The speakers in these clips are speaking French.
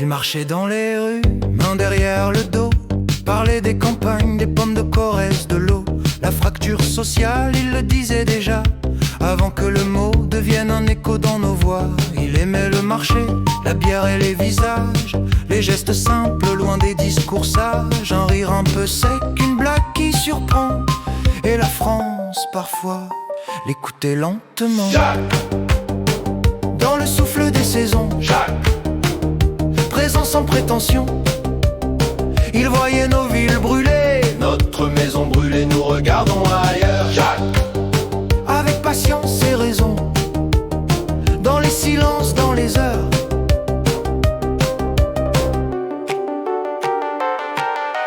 Il marchait dans les rues, main derrière le dos, parlait des campagnes, des pommes de Corrèze, de l'eau. La fracture sociale, il le disait déjà, avant que le mot devienne un écho dans nos voix. Il aimait le marché, la bière et les visages, les gestes simples, loin des discours sages. Un rire un peu sec, une blague qui surprend, et la France, parfois, l'écoutait lentement. Jacques, dans le souffle des saisons, Jacques, présent sans prétention, il voyait nos villes brûler, notre maison brûlée, nous regardons ailleurs. Jacques, avec patience et raison, dans les silences, dans les heures.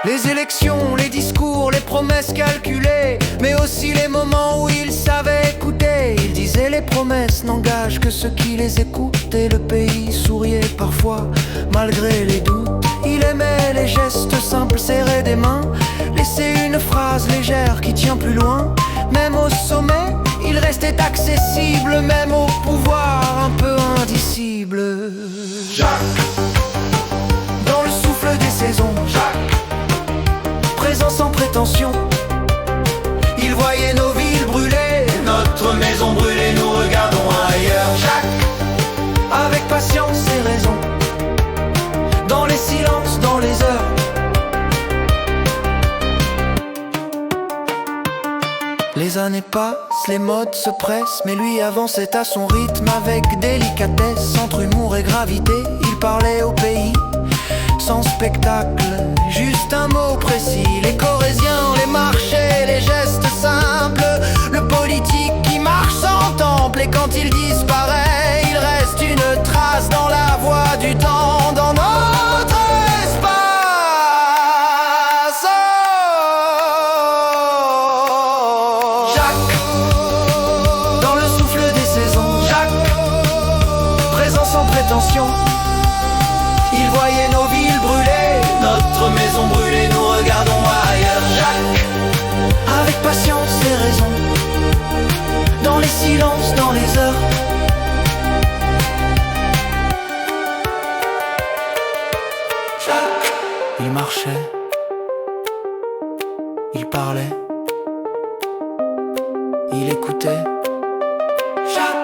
Les élections, les discours, les promesses calculées, mais aussi les moments où il savait écouter. Il disait les promesses n'engagent que ceux qui les écoutent, et le pays souriait parfois malgré les doutes. Il aimait les gestes simples, serrer des mains, laisser une phrase légère qui tient plus loin. Même au sommet, il restait accessible, même au pouvoir un peu indicible. Jacques, dans le souffle des saisons, Jacques, présent sans prétention, il voyait nos villes brûler, notre maison brûlée, nous regardons ailleurs. Jacques, avec patience et raison, dans les silences, dans les heures. Les années passent, les modes se pressent, mais lui avançait à son rythme avec délicatesse. Entre humour et gravité, il parlait au pays, sans spectacle, juste un mot précis. Les Corésiens, les marchés, les gestes simples, le politique qui marche sans temple. Et quand il disparaît, il reste une trace dans la voie du temps, dans notre espace. Oh, Jacques, dans le souffle des saisons, Jacques, présent sans prétention, il voyait nos villes brûler, notre maison brûlée, nous regardons ailleurs. Jacques, avec patience et raison, dans les silences, dans les heures. Jacques, Il marchait, il parlait, il écoutait. Jacques.